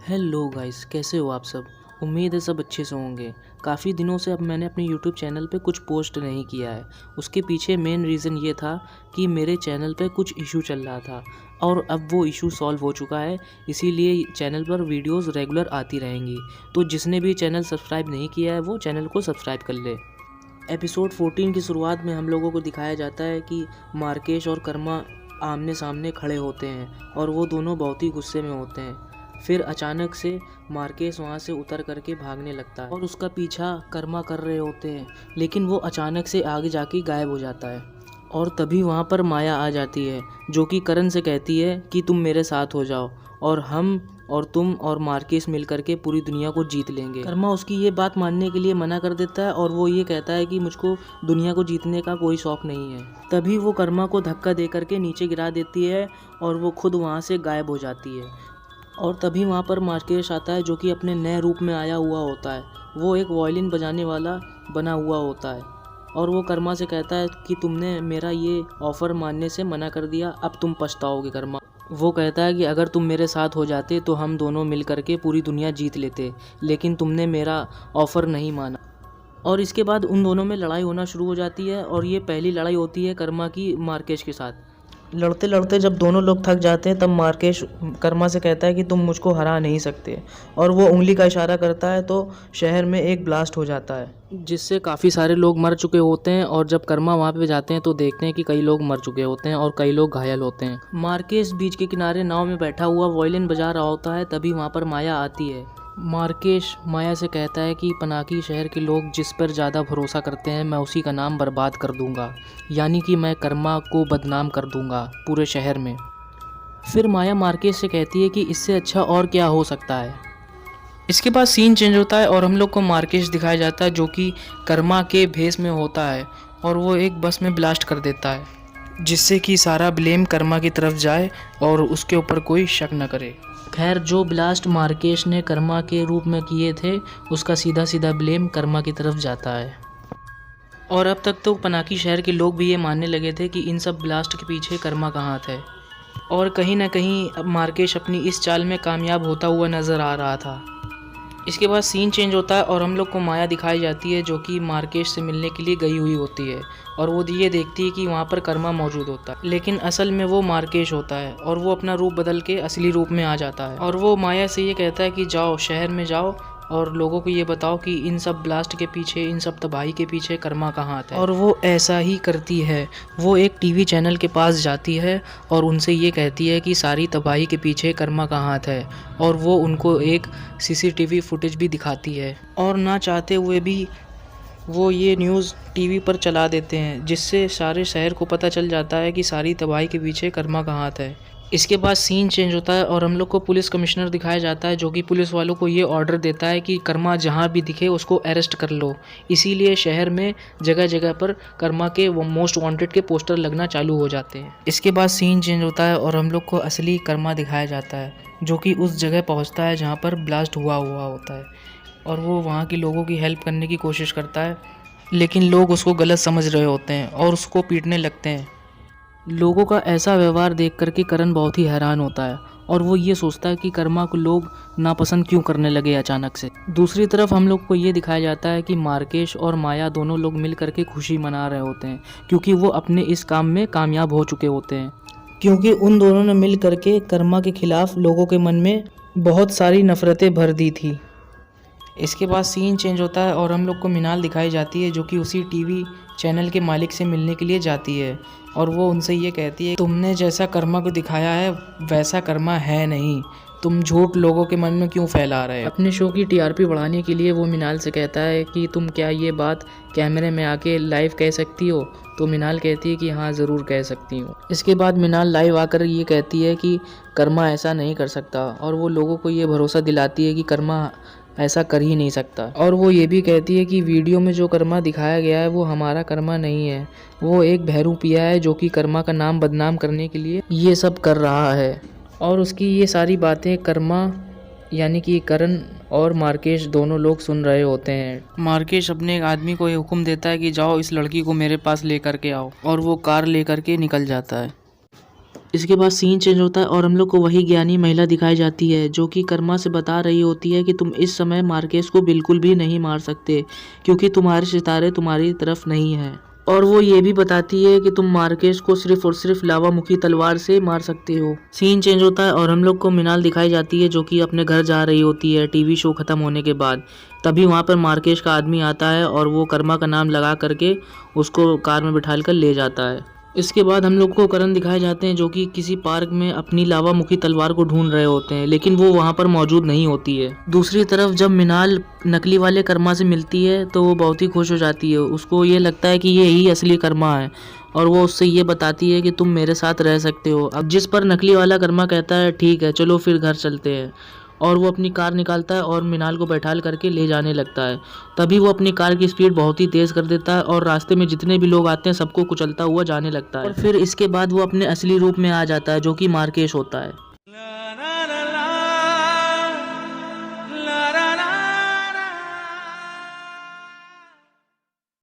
Hello guys, कैसे हो आप सब। उम्मीद है सब अच्छे से होंगे। काफ़ी दिनों से अब मैंने अपने यूट्यूब चैनल पे कुछ पोस्ट नहीं किया है। उसके पीछे मेन रीज़न ये था कि मेरे चैनल पे कुछ इशू चल रहा था और अब वो इशू सॉल्व हो चुका है। इसीलिए चैनल पर वीडियोस रेगुलर आती रहेंगी। तो जिसने भी चैनल सब्सक्राइब नहीं किया है वो चैनल को सब्सक्राइब कर ले। एपिसोड 14 की शुरुआत में हम लोगों को दिखाया जाता है कि मार्केश और कर्मा आमने सामने खड़े होते हैं और वो दोनों बहुत ही गुस्से में होते हैं। फिर अचानक से मार्केश वहाँ से उतर करके भागने लगता है और उसका पीछा कर्मा कर रहे होते हैं, लेकिन वो अचानक से आगे जाके गायब हो जाता है। और तभी वहाँ पर माया आ जाती है जो कि करण से कहती है कि तुम मेरे साथ हो जाओ और हम और तुम और मार्केश मिल करके पूरी दुनिया को जीत लेंगे। कर्मा उसकी ये बात मानने के लिए मना कर देता है और वो ये कहता है कि मुझको दुनिया को जीतने का कोई शौक नहीं है। तभी वो कर्मा को धक्का दे करके नीचे गिरा देती है और वो खुद वहाँ से गायब हो जाती है। और तभी वहाँ पर मार्केश आता है जो कि अपने नए रूप में आया हुआ होता है। वो एक वायलिन बजाने वाला बना हुआ होता है और वो कर्मा से कहता है कि तुमने मेरा ये ऑफ़र मानने से मना कर दिया, अब तुम पछताओगे कर्मा। वो कहता है कि अगर तुम मेरे साथ हो जाते तो हम दोनों मिल करके पूरी दुनिया जीत लेते, लेकिन तुमने मेरा ऑफ़र नहीं माना। और इसके बाद उन दोनों में लड़ाई होना शुरू हो जाती है और ये पहली लड़ाई होती है कर्मा की मार्केश के साथ। लड़ते लड़ते जब दोनों लोग थक जाते हैं तब मार्केश कर्मा से कहता है कि तुम मुझको हरा नहीं सकते, और वो उंगली का इशारा करता है तो शहर में एक ब्लास्ट हो जाता है जिससे काफ़ी सारे लोग मर चुके होते हैं। और जब कर्मा वहाँ पे जाते हैं तो देखते हैं कि कई लोग मर चुके होते हैं और कई लोग घायल होते हैं। मार्केश बीच के किनारे नाव में बैठा हुआ वायलिन बजा रहा होता है। तभी वहाँ पर माया आती है। मार्केश माया से कहता है कि पनाकी शहर के लोग जिस पर ज़्यादा भरोसा करते हैं मैं उसी का नाम बर्बाद कर दूंगा, यानी कि मैं कर्मा को बदनाम कर दूंगा पूरे शहर में। फिर माया मार्केश से कहती है कि इससे अच्छा और क्या हो सकता है। इसके बाद सीन चेंज होता है और हम लोग को मार्केश दिखाया जाता है जो कि कर्मा के भेष में होता है और वो एक बस में ब्लास्ट कर देता है, जिससे कि सारा ब्लेम कर्मा की तरफ जाए और उसके ऊपर कोई शक न करे। खैर, जो ब्लास्ट मार्केश ने कर्मा के रूप में किए थे उसका सीधा सीधा ब्लेम कर्मा की तरफ जाता है। और अब तक तो पनाकी शहर के लोग भी ये मानने लगे थे कि इन सब ब्लास्ट के पीछे कर्मा का हाथ है, और कहीं ना कहीं अब मार्केश अपनी इस चाल में कामयाब होता हुआ नज़र आ रहा था। इसके बाद सीन चेंज होता है और हम लोग को माया दिखाई जाती है जो कि मार्केश से मिलने के लिए गई हुई होती है और वो ये देखती है कि वहाँ पर कर्मा मौजूद होता है, लेकिन असल में वो मार्केश होता है और वो अपना रूप बदल के असली रूप में आ जाता है। और वो माया से ये कहता है कि जाओ शहर में जाओ और लोगों को ये बताओ कि इन सब ब्लास्ट के पीछे, इन सब तबाही के पीछे कर्मा का हाथ है। और वो ऐसा ही करती है। वो एक टीवी चैनल के पास जाती है और उनसे ये कहती है कि सारी तबाही के पीछे कर्मा का हाथ है, और वो उनको एक सीसीटीवी फुटेज भी दिखाती है। और ना चाहते हुए भी वो ये न्यूज़ टीवी पर चला देते हैं, जिससे सारे शहर को पता चल जाता है कि सारी तबाही के पीछे कर्मा का हाथ है। इसके बाद सीन चेंज होता है और हम लोग को पुलिस कमिश्नर दिखाया जाता है जो कि पुलिस वालों को ये ऑर्डर देता है कि कर्मा जहाँ भी दिखे उसको अरेस्ट कर लो। इसीलिए शहर में जगह जगह पर कर्मा के वो मोस्ट वांटेड के पोस्टर लगना चालू हो जाते हैं। इसके बाद सीन चेंज होता है और हम लोग को असली कर्मा दिखाया जाता है जो कि उस जगह पहुँचता है जहाँ पर ब्लास्ट हुआ होता है, और वो वहाँ के लोगों की हेल्प करने की कोशिश करता है, लेकिन लोग उसको गलत समझ रहे होते हैं और उसको पीटने लगते हैं। लोगों का ऐसा व्यवहार देख करके करण बहुत ही हैरान होता है और वो ये सोचता है कि कर्मा को लोग नापसंद क्यों करने लगे अचानक से। दूसरी तरफ हम लोग को ये दिखाया जाता है कि मार्केश और माया दोनों लोग मिल करके खुशी मना रहे होते हैं क्योंकि वो अपने इस काम में कामयाब हो चुके होते हैं, क्योंकि उन दोनों ने मिल करके कर्मा के खिलाफ लोगों के मन में बहुत सारी नफरतें भर दी थी। इसके बाद सीन चेंज होता है और हम लोग को मिनाल दिखाई जाती है जो कि उसी टीवी चैनल के मालिक से मिलने के लिए जाती है और वो उनसे ये कहती है तुमने जैसा कर्मा को दिखाया है वैसा कर्मा है नहीं, तुम झूठ लोगों के मन में क्यों फैला रहे हो। अपने शो की टीआरपी बढ़ाने के लिए वो मिनाल से कहता है कि तुम क्या ये बात कैमरे में आके लाइव कह सकती हो। तो मिनाल कहती है कि हाँ ज़रूर कह सकती हूँ। इसके बाद मिनाल लाइव आकर ये कहती है कि कर्मा ऐसा नहीं कर सकता, और वो लोगों को ये भरोसा दिलाती है कि कर्मा ऐसा कर ही नहीं सकता। और वो ये भी कहती है कि वीडियो में जो कर्मा दिखाया गया है वो हमारा कर्मा नहीं है, वो एक भैरू पिया है जो कि कर्मा का नाम बदनाम करने के लिए ये सब कर रहा है। और उसकी ये सारी बातें कर्मा यानी कि करण और मार्केश दोनों लोग सुन रहे होते हैं। मार्केश अपने एक आदमी को ये हुक्म देता है कि जाओ इस लड़की को मेरे पास लेकर के आओ, और वो कार लेकर के निकल जाता है। इसके बाद सीन चेंज होता है और हम लोग को वही ज्ञानी महिला दिखाई जाती है जो कि कर्मा से बता रही होती है कि तुम इस समय मार्केश को बिल्कुल भी नहीं मार सकते क्योंकि तुम्हारे सितारे तुम्हारी तरफ नहीं हैं। और वो ये भी बताती है कि तुम मार्केश को सिर्फ और सिर्फ लावामुखी तलवार से मार सकते हो। सीन चेंज होता है और हम लोग को मिनाल दिखाई जाती है जो कि अपने घर जा रही होती है टीवी शो खत्म होने के बाद। तभी वहाँ पर मार्केश का आदमी आता है और वो कर्मा का नाम लगा करके उसको कार में बिठाल कर ले जाता है। इसके बाद हम लोग को करण दिखाए जाते हैं जो कि किसी पार्क में अपनी लावामुखी तलवार को ढूंढ रहे होते हैं, लेकिन वो वहाँ पर मौजूद नहीं होती है। दूसरी तरफ जब मिनाल नकली वाले कर्मा से मिलती है तो वो बहुत ही खुश हो जाती है। उसको ये लगता है कि ये ही असली कर्मा है और वो उससे ये बताती है कि तुम मेरे साथ रह सकते हो। अब जिस पर नकली वाला कर्मा कहता है ठीक है चलो फिर घर चलते हैं, और वो अपनी कार निकालता है और मिनाल को बैठाल करके ले जाने लगता है। तभी वो अपनी कार की स्पीड बहुत ही तेज़ कर देता है और रास्ते में जितने भी लोग आते हैं सबको कुचलता हुआ जाने लगता है। और फिर इसके बाद वो अपने असली रूप में आ जाता है जो कि मार्केश होता है।